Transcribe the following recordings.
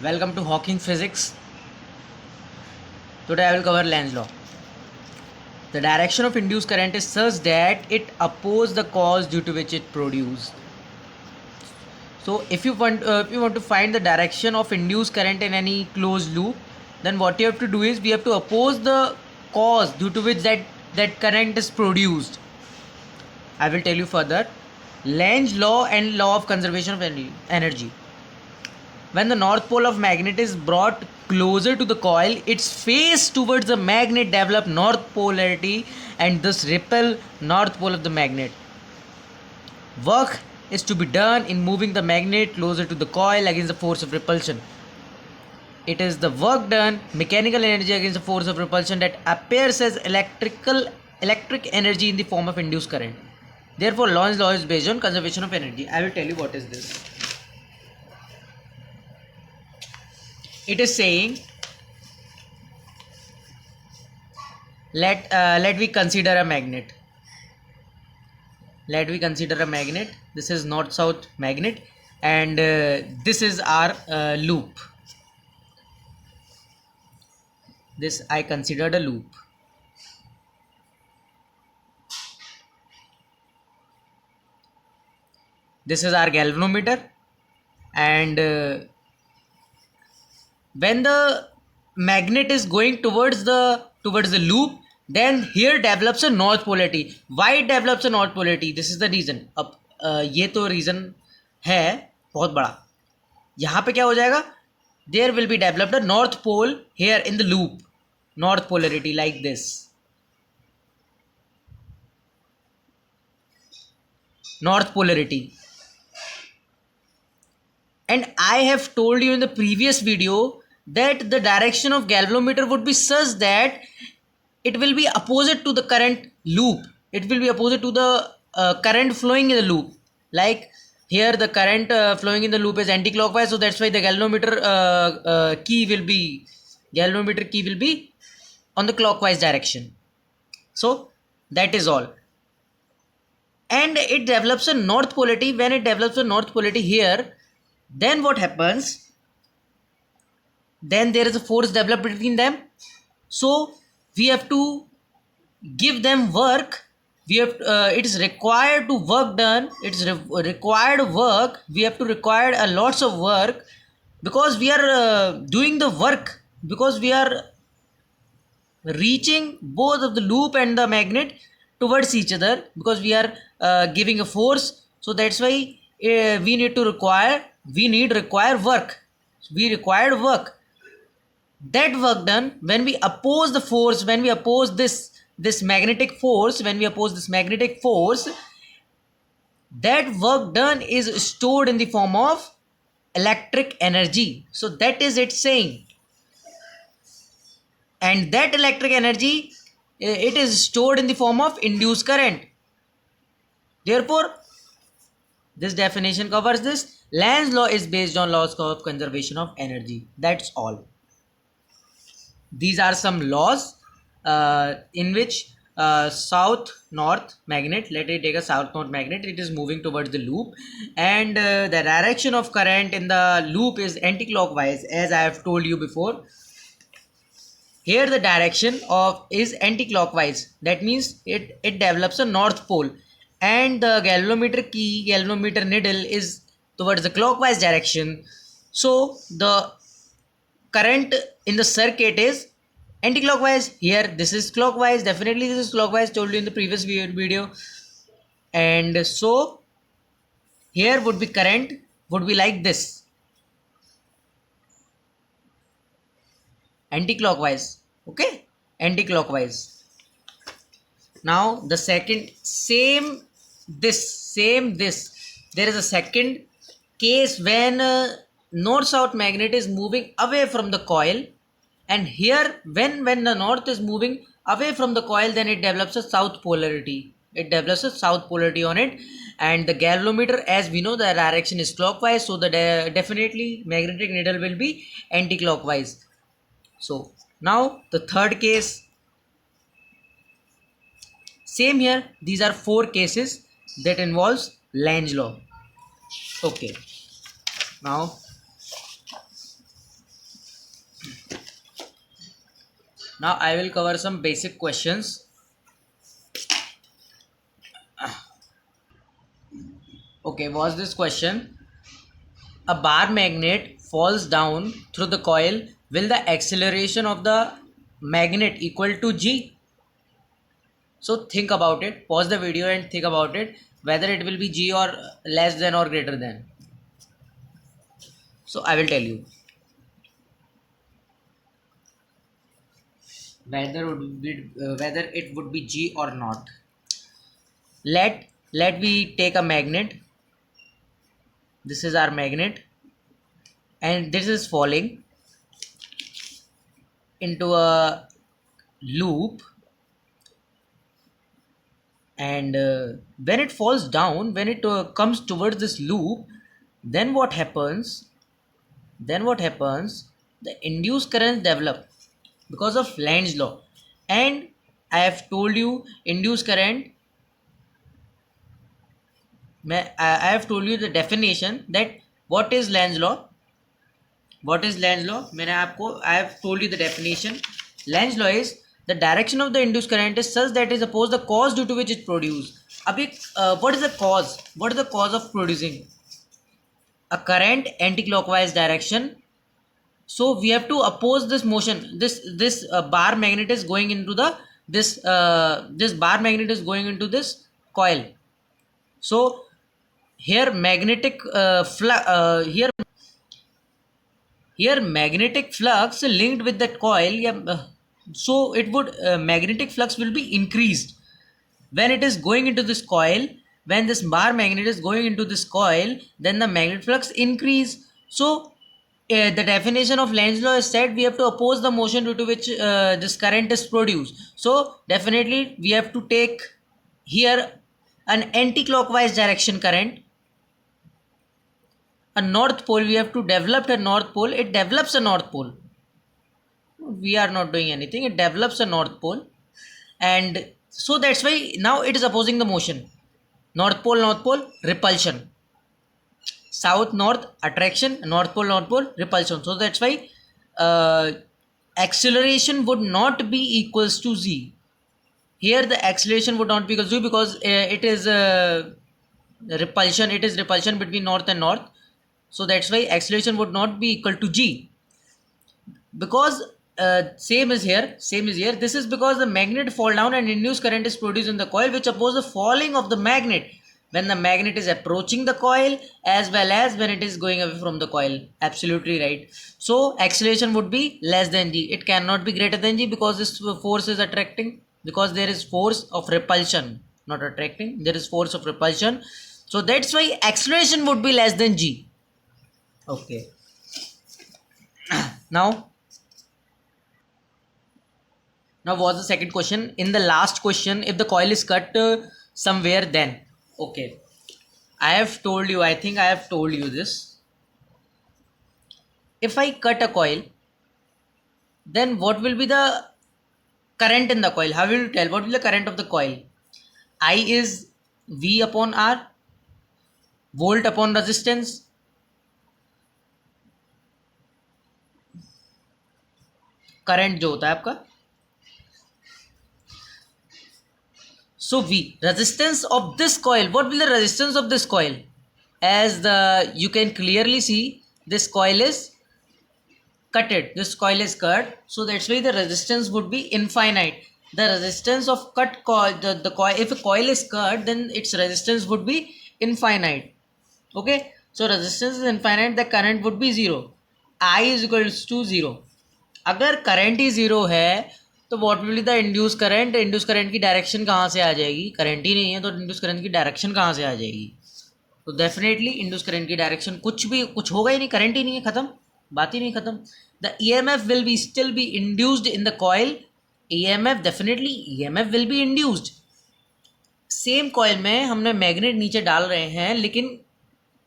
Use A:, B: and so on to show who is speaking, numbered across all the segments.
A: Welcome to Hawking Physics. Today I will cover Lenz law. The direction of induced current is such that it opposes the cause due to which it produced. So if you want to find the direction of induced current in any closed loop, then what you have to do is we have to oppose the cause due to which that current is produced. I will tell you further. Lenz law and law of conservation of energy. When the north pole of magnet is brought closer to the coil, its face towards the magnet develop north polarity and thus repel north pole of the magnet. Work is to be done in moving the magnet closer to the coil against the force of repulsion. It is the work done, mechanical energy against the force of repulsion, that appears as electric energy in the form of induced current. Therefore, Lenz law is based on conservation of energy. I will tell you what is this. It is saying let we consider a magnet. This is north south magnet, and this is our loop. This I considered a loop. This is our galvanometer, and when the magnet is going towards the loop, then here develops a north polarity. Why it develops a north polarity? This is the reason. अब ये तो reason है बहुत बड़ा. यहाँ पे क्या हो जाएगा? There will be developed a north pole here in the loop. North polarity like this. North polarity. And I have told you in the previous video that the direction of galvanometer would be such that it will be opposite to the current loop. It will be opposite to the current flowing in the loop. Like here the current flowing in the loop is anti-clockwise, so that's why the galvanometer key will be on the clockwise direction. So that is all. And it develops a north polarity. When it develops a north polarity here, then what happens? Then there is a force developed between them. So we have to give them work. It is required to work done. It's required work. We have to require a lots of work because we are doing the work, because we are reaching both of the loop and the magnet towards each other, because we are giving a force. So that's why we need require work. We required work. That work done when we oppose the force, when we oppose this magnetic force, that work done is stored in the form of electric energy. So that is it saying. And that electric energy, it is stored in the form of induced current. Therefore, this definition covers this. Lenz law is based on laws of conservation of energy. That's all. These are some laws in which south-north magnet, let it take a south-north magnet, it is moving towards the loop, and the direction of current in the loop is anti-clockwise, as I have told you before. Here the direction of is anti-clockwise. That means it develops a north pole, and the galvanometer needle is towards the clockwise direction. So the current in the circuit is anti-clockwise. Here this is clockwise. Definitely this is clockwise, told you in the previous video. And so here would be current would be like this, anti-clockwise. Okay, anti-clockwise. Now the second same this there is a second case when north-south magnet is moving away from the coil, and here when the north is moving away from the coil, then it develops a south polarity. On it, and the galvanometer, as we know, the direction is clockwise, so the definitely magnetic needle will be anti-clockwise. So now the third case, same here. These are 4 cases that involves Lenz law. Okay, now Now I will cover some basic questions. Okay, was this question? A bar magnet falls down through the coil. Will the acceleration of the magnet equal to g? So think about it. Pause the video and think about it. Whether it will be g or less than or greater than. So I will tell you whether it would be g or not. Let we take a magnet. This is our magnet, and this is falling into a loop. And when it falls down, when it comes towards this loop, then what happens? The induced currents develop because of Lenz's law. And I have told you induced current. I have told you the definition that what is Lenz's law. What is Lenz's law? I have told you the definition. Lenz's law is the direction of the induced current is such that is opposed the cause due to which it produced. What is the cause? What is the cause of producing a current anti-clockwise direction? So we have to oppose this motion. This bar magnet is going into this bar magnet is going into this coil. So here magnetic here magnetic flux linked with that coil. So it would magnetic flux will be increased when it is going into this coil. When this bar magnet is going into this coil, then the magnetic flux increase. So the definition of Lenz's law is said we have to oppose the motion due to which this current is produced. So definitely we have to take here an anti-clockwise direction current. A north pole, we have to develop a north pole. It develops a north pole. We are not doing anything. It develops a north pole. And so that's why now it is opposing the motion. North pole, repulsion. South, north, attraction. North pole, repulsion. So that's why acceleration would not be equals to z. Here the acceleration would not be equal to z because it is repulsion. It is repulsion between north and north. So that's why acceleration would not be equal to g. Because same is here. This is because the magnet fall down and induced current is produced in the coil which opposes the falling of the magnet when the magnet is approaching the coil as well as when it is going away from the coil. Absolutely right. So acceleration would be less than g. It cannot be greater than g because this force is attracting, because there is force of repulsion, not attracting. There is force of repulsion. So that's why acceleration would be less than g. Okay. Now was the second question. In the last question, if the coil is cut somewhere, then okay, I think I have told you this. If I cut a coil, then what will be the current in the coil? How will you tell what will the current of the coil? I is V upon R, volt upon resistance. Current जो होता है आपका, so V, resistance of this coil. What will the resistance of this coil? As you can clearly see, this coil is cutted. This coil is cut, so that's why the resistance would be infinite. The resistance of cut coil, the coil, if a coil is cut, then its resistance would be infinite. Okay, so resistance is infinite, the current would be zero. I is equals to 0. अगर current ही zero है तो what will be the induce current? Induce current की direction कहाँ से आ जाएगी? Current ही नहीं है तो इंड्यूस करंट की डायरेक्शन कहाँ से आ जाएगी? तो डेफिनेटली इंड्यूस करंट की डायरेक्शन कुछ होगा ही नहीं, करंट ही नहीं है, खत्म, बात ही नहीं खत्म. The EMF will be still be induced in the coil. EMF definitely EMF will be induced. Same coil में हमने मैग्नेट नीचे डाल रहे हैं, लेकिन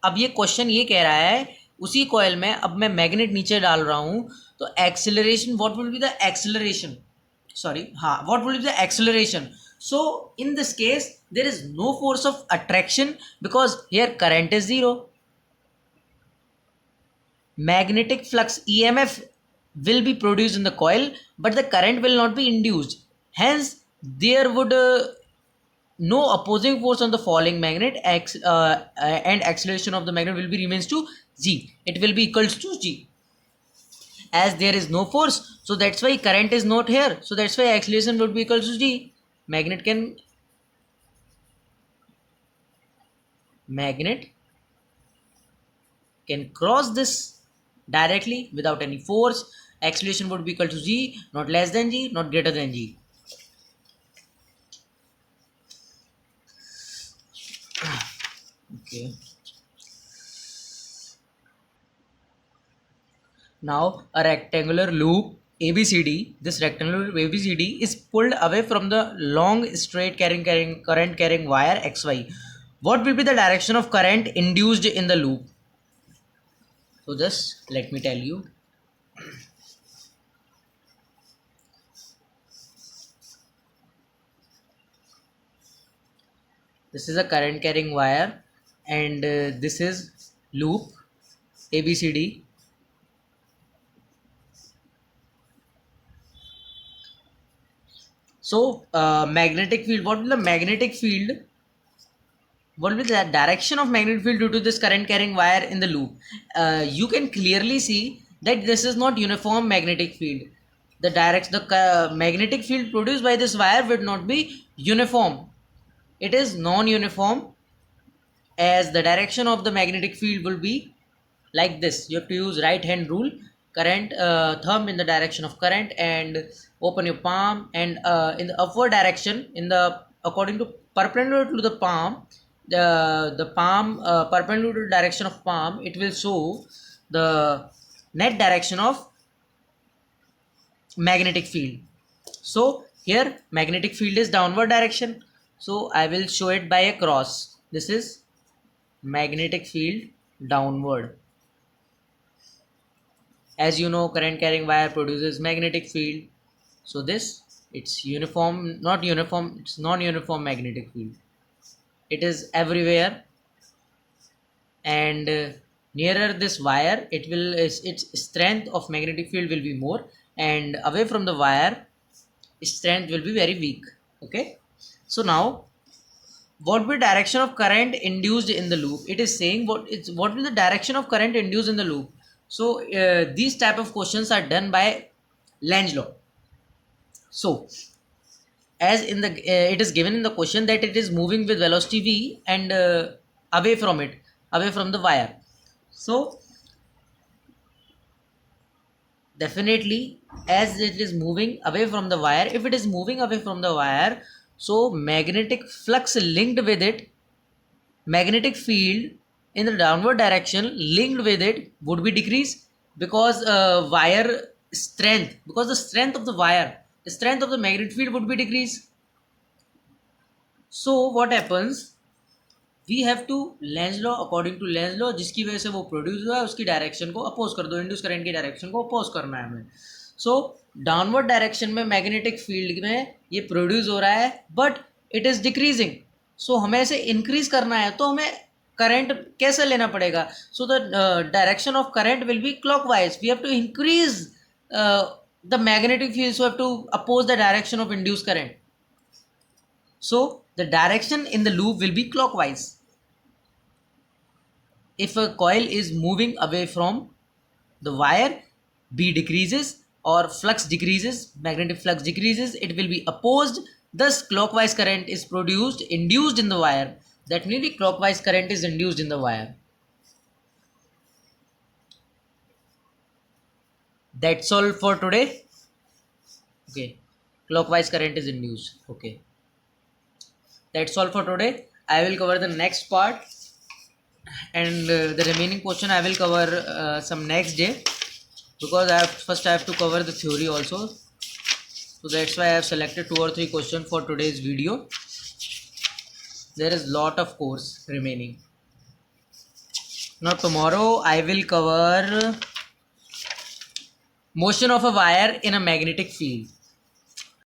A: अब ये क्वेश्चन ये कह रहा है उसी कॉइल में अब मैं मैग्नेट नीचे डाल रहा हूँ तो acceleration, what will be the acceleration? What will be the acceleration? So in this case there is no force of attraction because here current is zero. Magnetic flux EMF will be produced in the coil, but the current will not be induced. Hence, there would no opposing force on the falling magnet, and acceleration of the magnet will be remains to g. It will be equals to g. As there is no force, so that's why current is not here. So that's why acceleration would be equals to g. Magnet can cross this directly without any force. Acceleration would be equal to g, not less than g, not greater than g. Okay. Now a rectangular loop ABCD, this rectangular ABCD is pulled away from the long straight current carrying wire XY. What will be the direction of current induced in the loop? So just let me tell you. This is a current carrying wire, and this is loop ABCD. So magnetic field, what will the magnetic field, what will be the direction of magnetic field due to this current carrying wire in the loop? You can clearly see that this is not uniform magnetic field. The magnetic field produced by this wire would not be uniform. It is non-uniform, as the direction of the magnetic field will be like this. You have to use right hand rule. Current, thumb in the direction of current, and open your palm, and in the upward direction, in the according to perpendicular to the palm, the palm, perpendicular to the direction of palm, it will show the net direction of magnetic field. So here magnetic field is downward direction, so I will show it by a cross. This is magnetic field downward. As you know, current carrying wire produces magnetic field. So this, it's uniform, not uniform, it's non-uniform magnetic field. It is everywhere, and nearer this wire, its strength of magnetic field will be more, and away from the wire, strength will be very weak. Okay. So now, what will direction of current induced in the loop? It is saying what will the direction of current induced in the loop. So these type of questions are done by Lenz law. So as in the it is given in the question that it is moving with velocity v, and away from the wire. So definitely, as it is moving away from the wire, if it is moving away from the wire, so magnetic flux linked with it, magnetic field in the downward direction linked with it would be decreased, because wire strength, because the strength of the wire, the strength of the magnetic field would be decreased. So what happens, we have to Lenz law, according to Lenz law, जिसकी वजह से वो produce हुआ है उसकी direction को oppose कर दो, इंड्यूस करंट की डायरेक्शन को अपोज करना है हमें. सो डाउनवर्ड डायरेक्शन में मैग्नेटिक फील्ड में ये प्रोड्यूस हो रहा है, बट इट इज़ डिक्रीजिंग. सो हमें इसे इंक्रीज करना है, तो हमें करंट कैसे लेना पड़ेगा? So the direction of current will be clockwise. We have to increase the magnetic field, so have to oppose the direction of induce current. So the direction in the loop will be clockwise. If a coil is moving away from the wire, B decreases or flux decreases, magnetic flux decreases, it will be opposed. Thus clockwise current is induced in the wire. That means clockwise current is induced in the wire. That's all for today. Okay, clockwise current is induced. Okay. That's all for today. I will cover the next part, and the remaining question I will cover some next day, because I have to cover the theory also. So that's why I have selected 2 or 3 questions for today's video. There is lot of course remaining. Now tomorrow I will cover motion of a wire in a magnetic field.